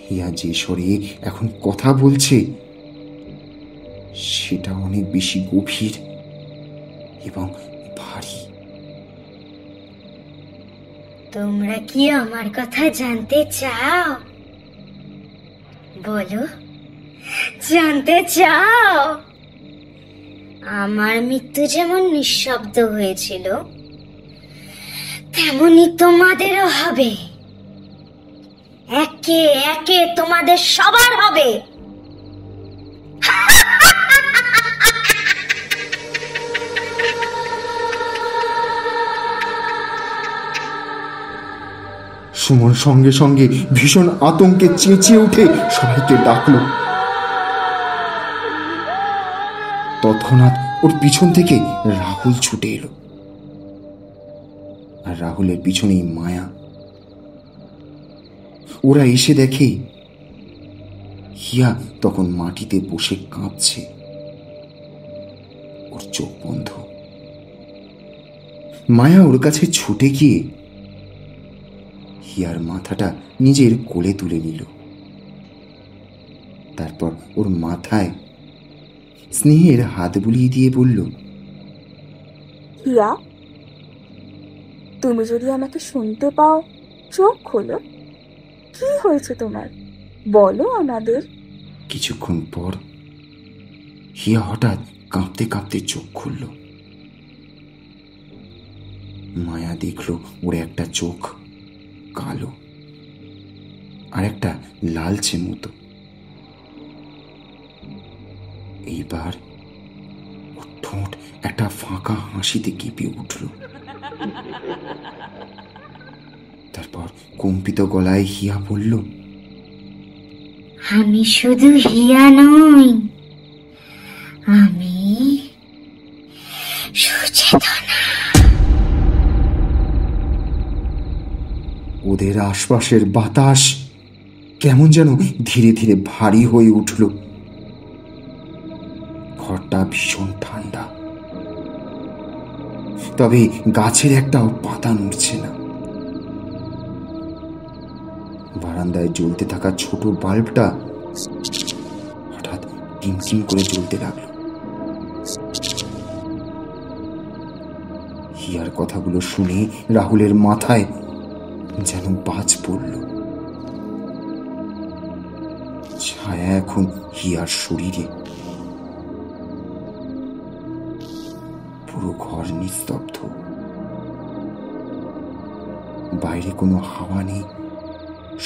হিয়া যে স্বরে এখন কথা বলছে সেটা অনেক বেশি গভীর এবং ভারী। তোমরা কি আমার কথা জানতে চাও? বলো, জানতে চাও? আমার মৃত্যু যেমন নিঃশব্দ হয়েছিল, তেমনি তোমাদেরও হবে। একে একে তোমাদের সবার হবে। সুমন সঙ্গে সঙ্গে ভীষণ আতঙ্কে চেঁচিয়ে উঠে সবাইকে ডাকলো। তৎক্ষণাৎ ওর পিছন থেকে রাহুল ছুটে এলো, আর রাহুলের পিছনেই মায়া। ওরা এসে দেখে হিয়া তখন মাটিতে বসে কাঁদছে, ওর চোখ বন্ধ। মায়া ওর কাছে ছুটে গিয়ে হিয়ার মাথাটা নিজের কোলে তুলে নিল। তারপর ওর মাথায় স্নেহের হাত বুলিয়ে দিয়ে বলল, হিয়া, তুমি যদি আমাকে শুনতে পাও, চোখ খোলো। কি হয়েছে তোমার, বলো আমাদের। কিছুক্ষণ পর হিয়া হঠাৎ কাঁপতে কাঁপতে চোখ খুলল। মায়া দেখল ওর একটা চোখ কালো আর একটা লালচে মতো। এইবার ওর ঠোঁট একটা ফাঁকা হাসিতে কেঁপে উঠল। তারপর কম্পিত গলায় হিয়া বলল, আমি শুধু হিয়া নই, আমি সুচেতনা। ওদের আশপাশের বাতাস কেমন যেন ধীরে ধীরে ভারী হয়ে উঠল। ঘরটা ভীষণ ঠান্ডা, তবে গাছের একটাও পাতা নড়ছে না। বারান্দায় জ্বলতে থাকা ছোট বাল্বটা হঠাৎ টিমটিম করে জ্বলতে লাগলো। হিয়ার কথাগুলো শুনে রাহুলের মাথায় যেন বাজ পড়ল। ছায়া এখন হিয়ার শরীরে। পুরো ঘর নিস্তব্ধ, বাইরে কোনো হাওয়া নেই,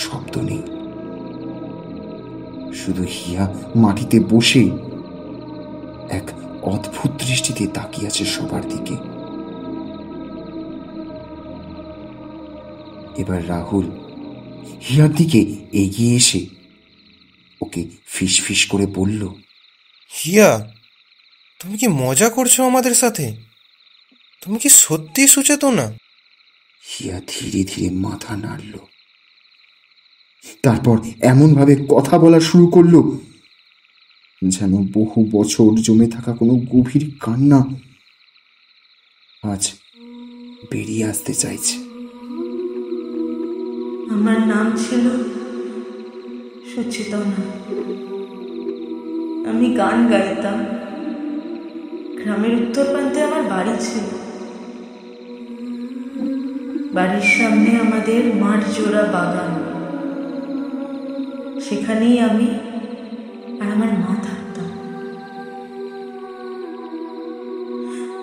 শব্দ নেই। শুধু হিয়া মাটিতে বসে এক অদ্ভুত দৃষ্টিতে তাকিয়ে আছে সবার দিকে। এবার রাহুল হিয়ার দিকে এগিয়ে এসে ওকে ফিস ফিস করে বলল, হিয়া, তুমি কি মজা করছো আমাদের সাথে? তুমি কি সত্যি সুচেতনা? হিয়া ধীরে ধীরে মাথা নাড়ল। তারপর এমন ভাবে কথা বলা শুরু করলো যেন বহু বছর জমে থাকা কোনো গভীর কান্না আজ বেরিয়ে আসতে চাইছে। আমার নাম ছিল সুচেতনা। আমি গান গাইতাম, গ্রামের উত্তর প্রান্তে আমার বাড়ি ছিল। বাড়ির সামনে আমাদের মাঠ জোড়া বাগান, সেখানেই আমি আর আমার মা থাকতাম।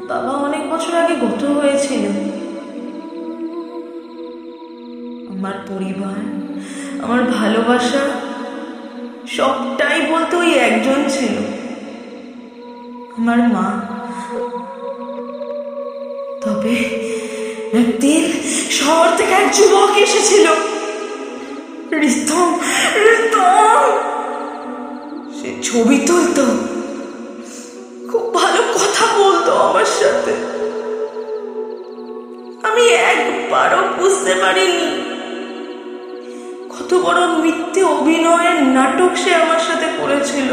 বাবা অনেক বছর আগে গত হয়েছিল। আমার পরিবার, আমার ভালোবাসা সবটাই বলতে ওই একজন ছিল, আমার মা। তবে একদিন শহর থেকে এক যুবক এসেছিল, রিতম। সে ছবি তুলতো, খুব ভালো কথা বলতো আমার সাথে। আমি একবারও বুঝতে পারিনি কত বড় মিথ্যে অভিনয়ের নাটক সে আমার সাথে করেছিল।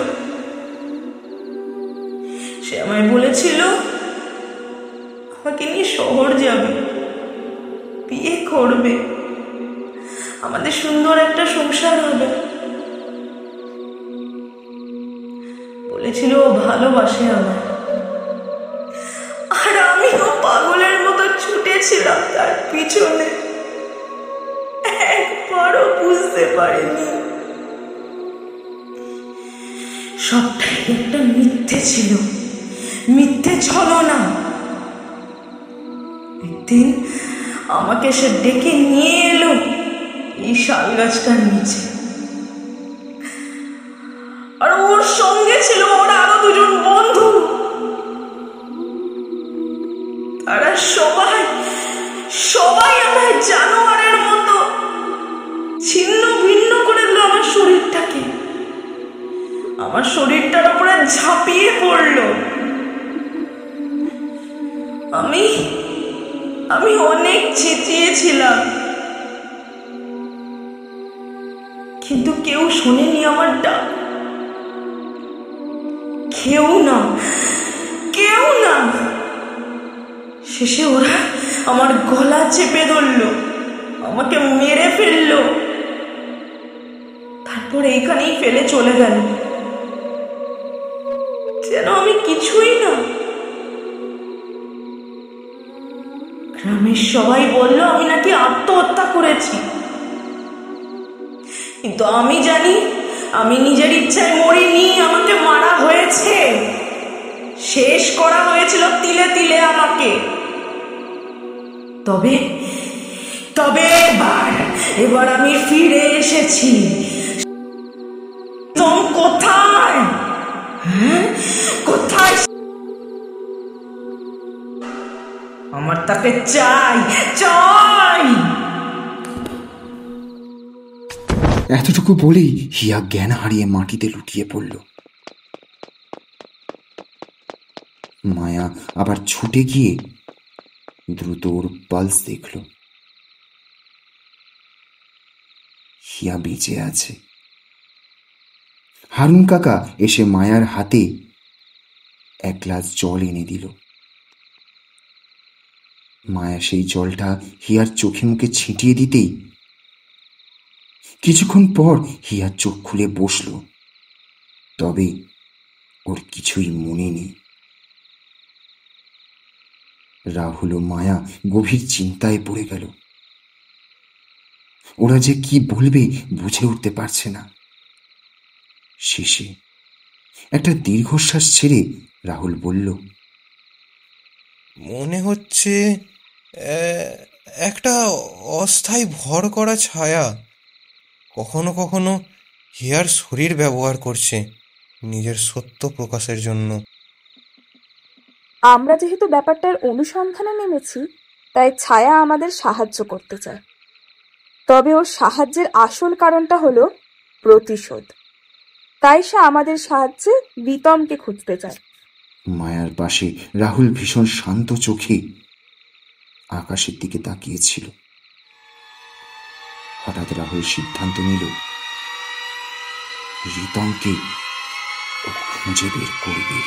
সে আমায় বলেছিল আমাকে নিয়ে শহর যাবে, বিয়ে করবে, আমাদের সুন্দর একটা সংসার হবে। বলেছিল ও ভালোবাসে আমায়, আর আমিও পাগলের মতো ছুটেছিলাম তার পিছনে। একবারও বুঝতে পারিনি সবটাই একটা মিথ্যে ছিল, মিথ্যে ছলনা। একদিন আমাকে সে ডেকে নিয়ে এলো এই শাল গাছটার নিচে, আর ওর সঙ্গে ছিল ওর আরো দুজন বন্ধু। তারা সবাই আমার জানোয়ারের মতো ছিন্ন ভিন্ন করে দিল আমার শরীরটাকে। আমার শরীরটার উপরে ঝাঁপিয়ে পড়লো। আমি অনেক চেঁচিয়েছিলাম, কিন্তু কেউ শোনেনি আমার ডাক। কেউ না। শেষে ওরা আমার গলা চেপে ধরলো, আমাকে মেরে ফেললো, তারপর এইখানেই ফেলে চলে গেল, যেন আমি কিছুই না। গ্রামের সবাই বলল আমি নাকি আত্মহত্যা করেছি, কিন্তু আমি জানি আমি নিজের ইচ্ছায় মরিনি, আমাকে মারা হয়েছে, শেষ করা হয়েছিল তিলে তিলে আমাকে। তবে এবার আমি ফিরে এসেছি। কোথায় আমার তাকে চাই। এতটুকু বলেই হিয়া জ্ঞান হারিয়ে মাটিতে লুটিয়ে পড়ল। মায়া আবার ছুটে গিয়ে দ্রুত ওর পালস দেখল। হিয়া বেঁচে আছে। হারুন কাকা এসে মায়ার হাতে এক গ্লাস জল এনে দিল। মায়া সেই জলটা হিয়ার চোখে মুখে ছিটিয়ে দিতেই কিছুক্ষণ পর হিয়ার চোখ খুলে বসল। তবে ওর কিছুই মনে নেই। রাহুল ও মায়া গভীর চিন্তায় পড়ে গেল। ওরা যে কি বলবে বুঝে উঠতে পারছে না। শেষে একটা দীর্ঘশ্বাস ছেড়ে রাহুল বলল, মনে হচ্ছে একটা অস্থায়ী ভর করা ছায়া কখনো কখনো হিয়ার শরীর ব্যবহার করছে নিজের সত্য প্রকাশের জন্য। আমরা যেহেতু ব্যাপারটার অনুসন্ধানে নেমেছি, তাই ছায়া আমাদের সাহায্য করতে চায়। তবে ওর সাহায্যের আসল কারণটা হলো প্রতিশোধ। তাই সে আমাদের সাহায্যে রিতমকে খুঁজতে চায়। মায়ার পাশে রাহুল ভীষণ শান্ত চোখে আকাশের দিকে তাকিয়েছিল। হঠাৎ রাহুল সিদ্ধান্ত নিল রিতমকে ও খুঁজে বের করবে।